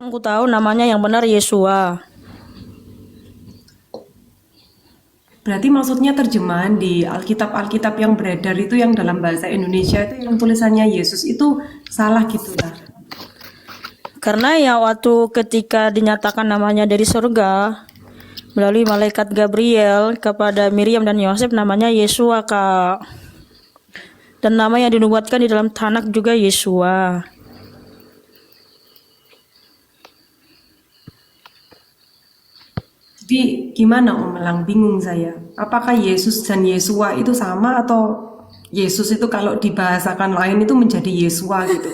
Aku tahu namanya yang benar Yesua. Berarti maksudnya terjemahan di Alkitab-Alkitab yang beredar itu yang dalam bahasa Indonesia itu yang tulisannya Yesus itu salah gitu lah. Karena ya waktu ketika dinyatakan namanya dari surga melalui malaikat Gabriel kepada Miriam dan Yosef namanya Yesua, Kak. Dan nama yang dinubuatkan di dalam Tanak juga Yesua. Jadi gimana Om Melang? Bingung saya. Apakah Yesus dan Yesua itu sama atau Yesus itu kalau dibahasakan lain itu menjadi Yesua gitu?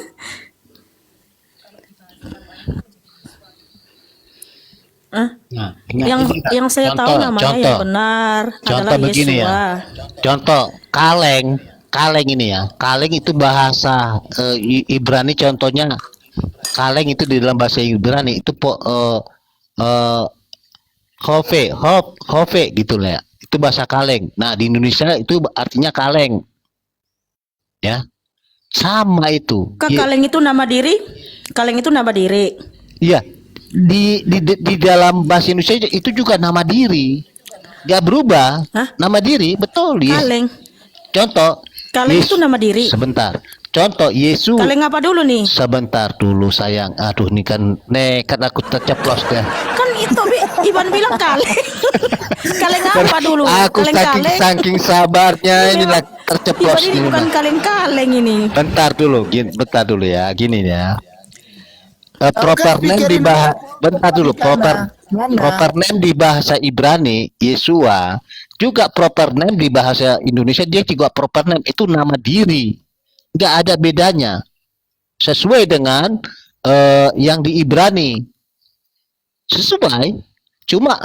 Hah? Nah, Yang ini Kak, yang saya tahu contoh, namanya yang contoh, benar adalah contoh begini ya. Yesua. Contoh kaleng, kaleng ini ya. Kaleng itu bahasa Ibrani contohnya. Kaleng itu di dalam bahasa Ibrani itu eh, hove gitu lah ya. Itu bahasa kaleng. Nah, di Indonesia itu artinya kaleng, ya. Sama itu. Kak, kaleng itu nama diri? Kaleng itu nama diri. Iya. Di dalam bahasa Indonesia itu juga nama diri. Gak berubah. Hah? Nama diri, betul. Yes. Kaleng. Contoh, Kaleng itu Yes. nama diri. Sebentar. Contoh Yesus. Kaleng apa dulu nih? Sebentar dulu sayang. Aduh, ini kan nekat aku terceplos deh. Kan itu Iban bilang kaleng. Kaleng apa dulu? Aku Kaleng saking kaleng. saking sabarnya Ini inilah Iban terceplos ini ini. bukan kaleng-kaleng ini. Bentar dulu ya. Gini ya. Oke, Proper name di pikirin bahasa dulu. bentar dulu Gimana? proper Gimana? name di bahasa Ibrani Yesua juga proper name di bahasa Indonesia dia juga proper name itu nama diri, nggak ada bedanya sesuai dengan yang di Ibrani sesuai, cuma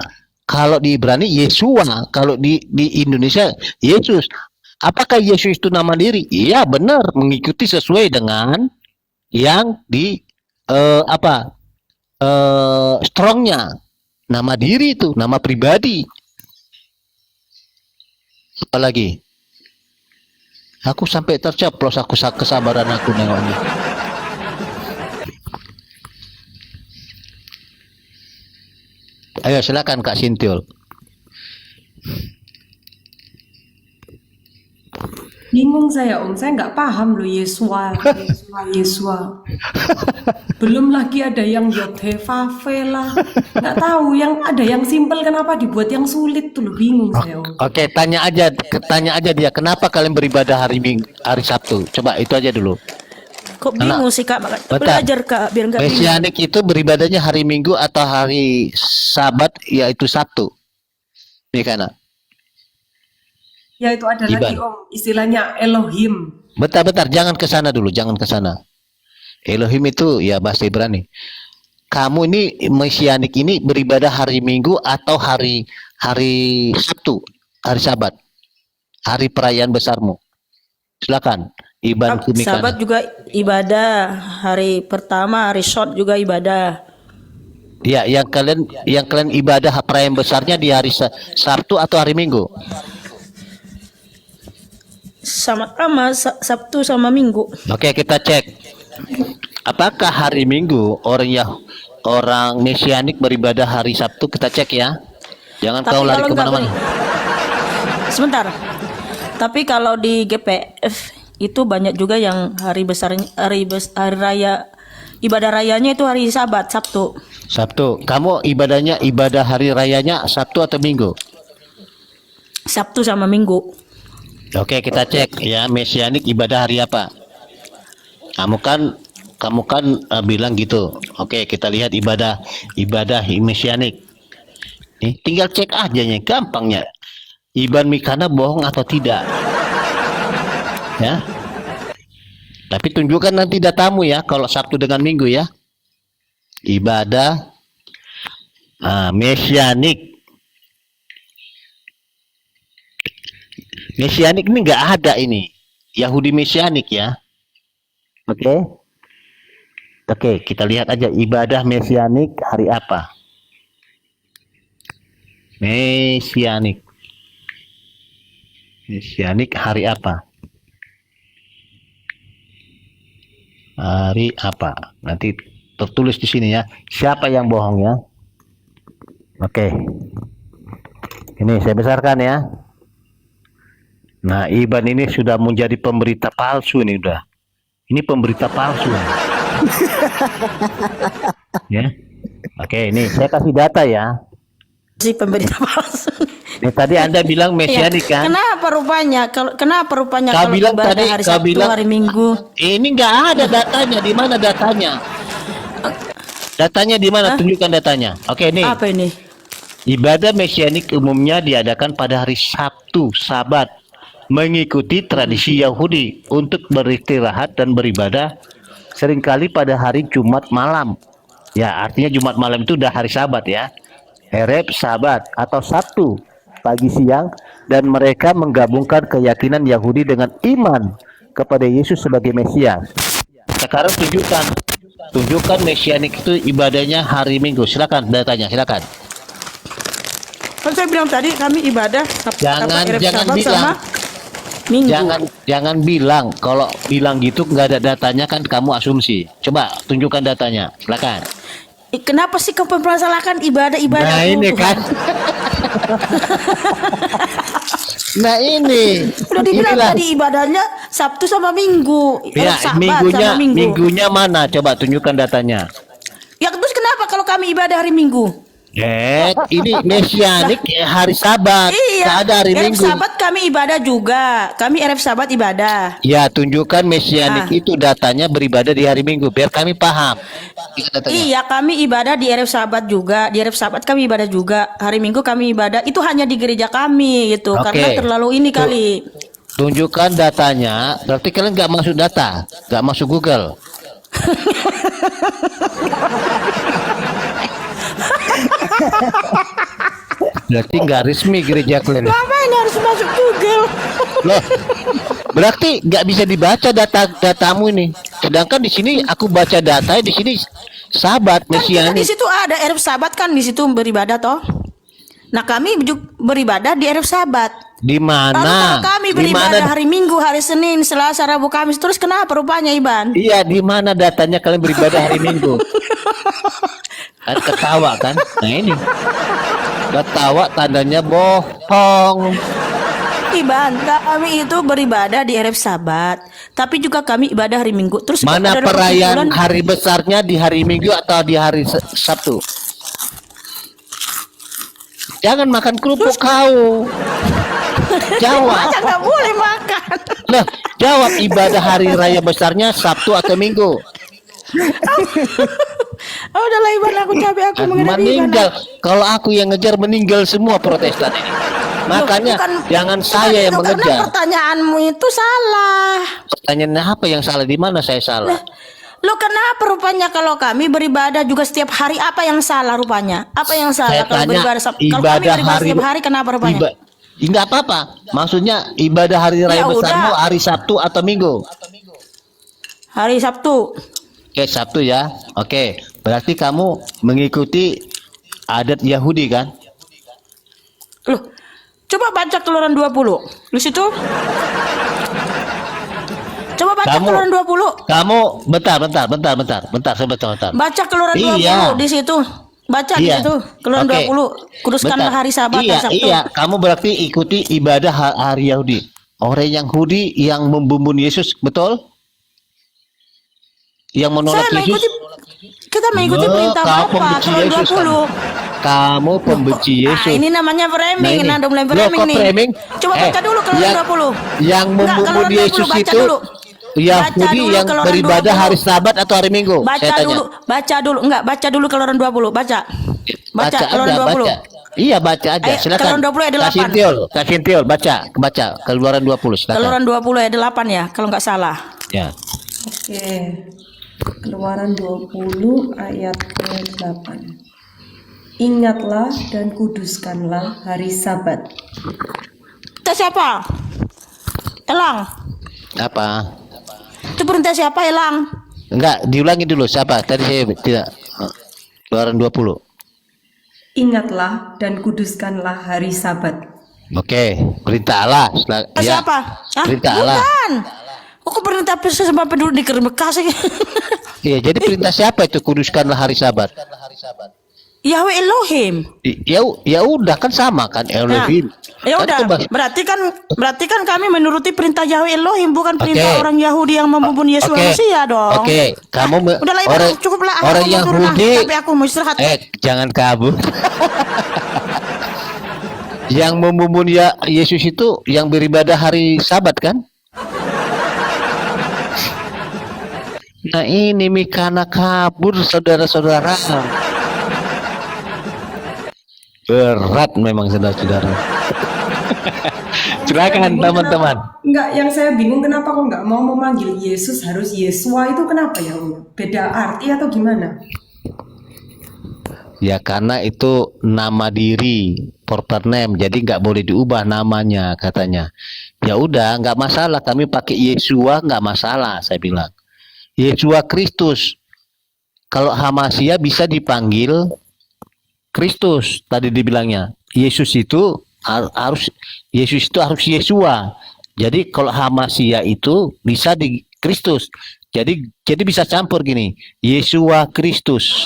kalau di Ibrani Yesua, kalau di Indonesia Yesus. Apakah Yesus itu nama diri? Iya benar, mengikuti sesuai dengan yang di apa strongnya, nama diri itu nama pribadi. Apalagi aku sampai terceplos, aku kesabaran aku nengoknya. Ayo silakan Kak Sintiul. Bingung saya Om, saya nggak paham loh Yesua, Yesua, Yesua. Belum lagi ada yang Yodhevave lah. Nggak tahu, yang ada yang simpel kenapa dibuat yang sulit tuh loh, bingung saya Om. Oke, tanya aja dia kenapa kalian beribadah hari Minggu, hari Sabtu. Coba itu aja dulu. Kok Karena bingung sih, Kak? bentar. Belajar, Kak, biar nggak bingung. Mesianik itu beribadahnya hari Minggu atau hari Sabat yaitu Sabtu. Ini karena Ya itu ada lagi Iban. Om, istilahnya Elohim. Bentar, jangan ke sana dulu, jangan ke sana. Elohim itu ya bahasa Ibrani. Kamu ini mesianik ini beribadah hari Minggu atau hari hari Sabtu, hari Sabat, hari perayaan besarmu. Silakan, Iban Sabat Kumikana. juga ibadah. Hari pertama, hari short juga ibadah. Ya, yang kalian ibadah perayaan besarnya di hari Sabtu atau hari Minggu. Sama-sama Sabtu sama Minggu. Oke, kita cek. Apakah hari Minggu orang mesianik beribadah hari Sabtu? Kita cek ya. Jangan Tapi kau lari kalau enggak kemana-mana. sebentar. Tapi kalau di GPF itu banyak juga yang hari besarnya, hari raya, ibadah rayanya itu hari Sabat, Sabtu. Sabtu. Kamu ibadah hari rayanya Sabtu atau Minggu? Sabtu sama Minggu. Oke, kita cek ya mesianik ibadah hari apa? Kamu kan bilang gitu. Oke, kita lihat ibadah mesianik. Nih, tinggal cek aja nya, gampangnya. Iban Mikana bohong atau tidak? Ya. Tapi tunjukkan nanti datamu ya kalau Sabtu dengan Minggu ya. Ibadah mesianik. Mesianik ini nggak ada ini. Yahudi mesianik ya. Oke. Oke, kita lihat aja ibadah mesianik hari apa. Mesianik. Mesianik hari apa? Hari apa? Nanti tertulis di sini ya. Siapa yang bohong ya? Oke. Ini saya besarkan ya. Nah, Iban ini sudah menjadi pemberita palsu ini udah. Ini pemberita palsu. Ya. Oke, ini saya kasih data ya. Si pemberita palsu. Ini tadi Anda bilang mesianik kan? Kenapa rupanya? Kenapa rupanya Kau kalau bilang ibadah tadi, hari kau Sabtu, bilang- hari Minggu? Ini nggak ada datanya. Di mana datanya? Datanya di mana? Tunjukkan datanya. Oke, nih. Apa ini? Ibadah mesianik umumnya diadakan pada hari Sabtu, Sabat, mengikuti tradisi Yahudi untuk beristirahat dan beribadah seringkali pada hari Jumat malam. Ya, artinya Jumat malam itu udah hari Sabat ya. Ereb Sabat atau Sabtu pagi siang, dan mereka menggabungkan keyakinan Yahudi dengan iman kepada Yesus sebagai Mesias. Sekarang tunjukkan mesianik itu ibadahnya hari Minggu. Silakan datanya, silakan. Kan saya bilang tadi kami ibadah Jangan Ereb bilang. sama Minggu. Jangan bilang. Kalau bilang gitu nggak ada datanya kan kamu asumsi. Coba tunjukkan datanya. Silakan. Kenapa sih kau mempermasalahkan ibadah-ibadah? Nah ini kan. Nah ini. Udah dibilang Inilah. tadi ibadahnya Sabtu sama Minggu. Ya, Sabat sama Minggu. minggunya mana? Coba tunjukkan datanya. Ya terus kenapa kalau kami ibadah hari Minggu? Ini mesianik hari Sabat. Iya. Nggak ada hari Ereb Minggu. Sabat kami ibadah juga. Kami Ereb Sabat ibadah. Ya, tunjukkan mesianik itu datanya beribadah di hari Minggu biar kami paham. Datanya. Iya, kami ibadah di Ereb Sabat juga. Di Ereb Sabat kami ibadah juga. Hari Minggu kami ibadah. Itu hanya di gereja kami gitu. Oke. Karena terlalu ini kali. Tunjukkan datanya. Berarti kalian nggak masuk data, nggak masuk Google. Berarti nggak resmi gereja kalian. Ngapain harus masuk Google? Loh, berarti nggak bisa dibaca datamu ini. Sedangkan di sini aku baca data di sini Sabat Kan kita di mesianik. situ ada Ereb Sabat kan di situ beribadah toh. Nah, kami juga beribadah di Ereb Sabat. Di Lalu mana? kalau kami Di beribadah mana? hari Minggu, hari Senin, Selasa, Rabu, Kamis, terus kenapa rupanya Iban? Iya, di mana datanya kalian beribadah hari Minggu? Kan ketawa kan? Nah ini. Ketawa tandanya bohong. Iban, kami itu beribadah di Ereb Sabat, tapi juga kami ibadah hari Minggu. Terus Mana ada perayaan kesimpulan- hari besarnya di hari Minggu atau di hari Sabtu? Jangan makan kerupuk kau. Jawab. Masa nggak boleh makan? Lah, jawab ibadah hari raya besarnya Sabtu atau Minggu? Oh, udahlah Iban, aku capek aku menghadapi Iban. Meninggal. Kalau aku yang ngejar meninggal semua Protestan ini. Makanya Bukan- jangan bukan saya yang itu, karena mengejar. pertanyaanmu itu salah. Pertanyaan apa yang salah? Di mana saya salah? Lo kenapa rupanya kalau kami beribadah juga setiap hari, apa yang salah rupanya? Apa yang salah Saya kalau tanya beribadah kalau kami ibadah beribadah hari setiap hari kenapa rupanya? Enggak apa-apa. Maksudnya ibadah hari raya Ya besarmu udah. hari Sabtu atau Minggu? Hari Sabtu. Oke, Sabtu ya. Oke, berarti kamu mengikuti adat Yahudi kan? Loh, coba baca Keluaran 20. Di situ. Coba baca Kamu- Keluaran 20. Kamu bentar, sebentar. Baca Keluaran Iya. 20 di situ. Baca di Iya. situ. Keluaran Oke. 20. Kuduskanlah Bentar. hari Sabat Iya, dan Sabtu. iya, kamu berarti ikuti ibadah hari Yahudi. Orang Yahudi yang membumbun Yesus, betul? Yang menolak Saya Yesus. mengikuti, kita mengikuti Oh, perintah kau Bapak. pembenci Keluaran Yesus, 20. Kamu pembenci Yesus. Nah, ini namanya framing. Nah, ini. Nah, udah mulai Loh, framing kok nih. framing? Coba baca dulu Keluaran yang- 20. Yang Enggak, membumbun Keluaran 20, Yesus baca itu dulu. Yahudi Baca dulu yang Keluaran beribadah 20. hari Sabat atau hari Minggu? Baca Saya tanya. dulu, baca dulu. Enggak, baca dulu Keluaran 20. Baca. Baca Keluaran aja, 20. baca. Iya, baca aja. Ayo, Silakan. Keluaran 20 ayat 8. Kasih Tiol, baca Keluaran 20, silakan. Keluaran 20 ayat 8 ya, kalau nggak salah. Ya. Oke. Keluaran 20 ayat 8. Ingatlah dan kuduskanlah hari Sabat. Perintah siapa? Elang. Apa? Itu perintah siapa, Elang? Enggak, diulangi dulu. Siapa? Tadi saya tidak. Keluaran 20. Ingatlah dan kuduskanlah hari Sabat. Oke, perintah Allah. Perintah siapa? Hah? Perintah Allah. Bukan. Kok perintah sembah penduduk di Bekas sih? Iya, jadi perintah siapa itu kuduskanlah hari Sabat? Yahweh Elohim. Ya udah kan sama kan Nah, Elohim. ya Kan udah, itu berarti kan kami menuruti perintah Yahweh Elohim, bukan perintah Oke. orang Yahudi yang membunuh Yesus Oke. manusia dong. Oke, Udahlah orang Ibu, cukuplah. Aku orang mau turun lah, Yahudi. tapi aku mau istirahat. Jangan kabur. Yang membunuh Yesus itu yang beribadah hari Sabat kan? Nah ini Mikana kabur, saudara-saudara. Berat memang saudara-saudara. Silakan teman-teman. Enggak, yang saya bingung kenapa kok nggak mau memanggil Yesus harus Yesua itu kenapa ya Om? Beda arti atau gimana? Ya karena itu nama diri, proper name, jadi nggak boleh diubah namanya katanya. Ya udah, nggak masalah, kami pakai Yesua nggak masalah, saya bilang. Yesua Kristus. Kalau Hamasia bisa dipanggil Kristus, tadi dibilangnya. Yesus itu harus Yesua. Jadi kalau Hamasia itu bisa di Kristus. Jadi bisa campur gini, Yesua Kristus.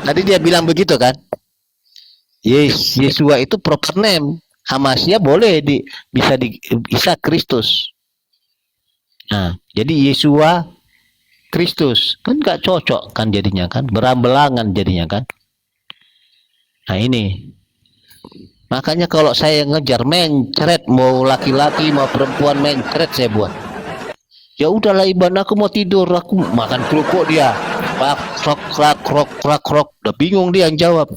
Tadi dia bilang begitu kan? Yesua itu proper name. Hamasia boleh bisa Kristus. Nah, jadi Yesua Kristus kan nggak cocok kan jadinya kan, berambelangan jadinya kan. Nah ini, makanya kalau saya ngejar mencret, mau laki-laki mau perempuan mencret saya buat. Ya udahlah Iban, aku mau tidur, aku makan kerupuk dia, krok, udah bingung dia yang jawab.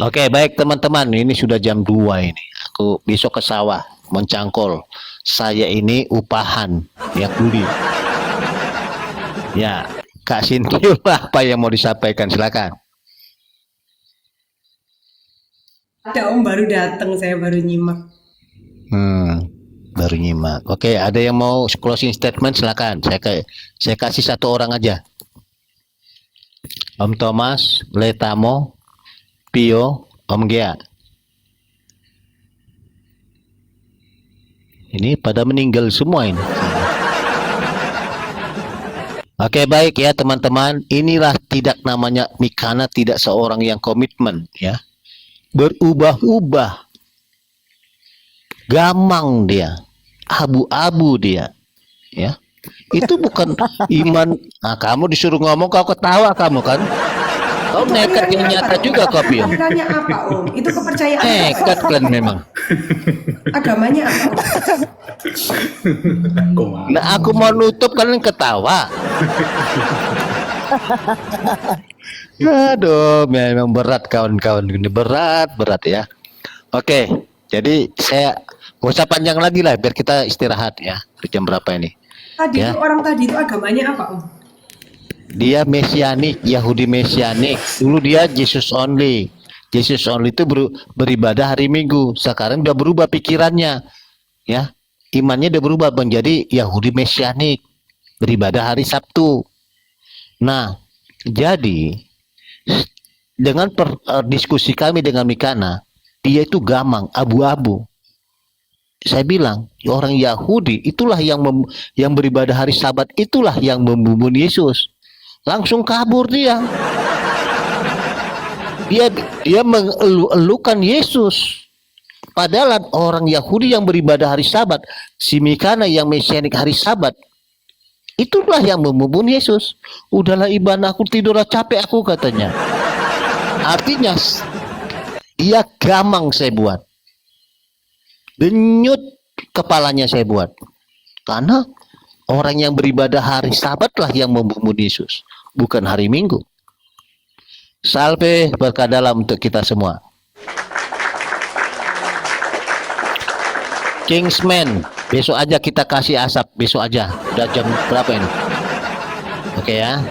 Oke, baik teman-teman, ini sudah jam 2 ini. Aku besok ke sawah mencangkol. Saya ini upahan, ya kuli. Ya, Kak Sintil, apa yang mau disampaikan? Silakan. Ada Om baru datang, saya baru nyimak. Baru nyimak. Oke, ada yang mau closing statement? Silakan. Saya kasih satu orang aja. Om Thomas, Letamo, Pio, Om Gia. Ini pada meninggal semua ini. Oke, baik ya teman-teman. Inilah tidak namanya Mikana, tidak seorang yang komitmen ya. Berubah-ubah. Gamang dia. Abu-abu dia. Ya. Itu bukan iman. Nah, kamu disuruh ngomong kau ketawa kamu kan? Kau nekat yang nyata juga kau Pio. Agamanya apa Om? Itu kepercayaan apa? Nekat kan memang. Agamanya apa Om? Nah, aku mau nutup kalian ketawa. Aduh, memang berat kawan-kawan ini, berat ya. Oke, jadi saya gak usah panjang lagi lah, biar kita istirahat ya. Jam berapa ini? Tadi Ya. itu orang tadi itu agamanya apa Om? Dia mesianik, Yahudi mesianik. Dulu dia Jesus only. Jesus only itu beribadah hari Minggu. Sekarang udah berubah pikirannya, ya. Imannya udah berubah menjadi Yahudi mesianik, beribadah hari Sabtu. Nah, jadi dengan diskusi kami dengan Mikana, dia itu gamang, abu-abu. Saya bilang, orang Yahudi itulah yang beribadah hari Sabat, itulah yang membunuh Yesus. Langsung kabur dia. Dia mengeluh-elukan Yesus. Padahal orang Yahudi yang beribadah hari Sabat, si Mikana yang mesianik hari Sabat, itulah yang membunuh Yesus. Udahlah Iban, aku tidur capek aku katanya. Artinya dia gamang saya buat. Denyut kepalanya saya buat. Karena orang yang beribadah hari Sabat lah yang membunuh Yesus, bukan hari Minggu. Salve berkah dalam untuk kita semua. Kingsman, besok aja kita kasih asap, besok aja. Udah jam berapa ini? Oke ya.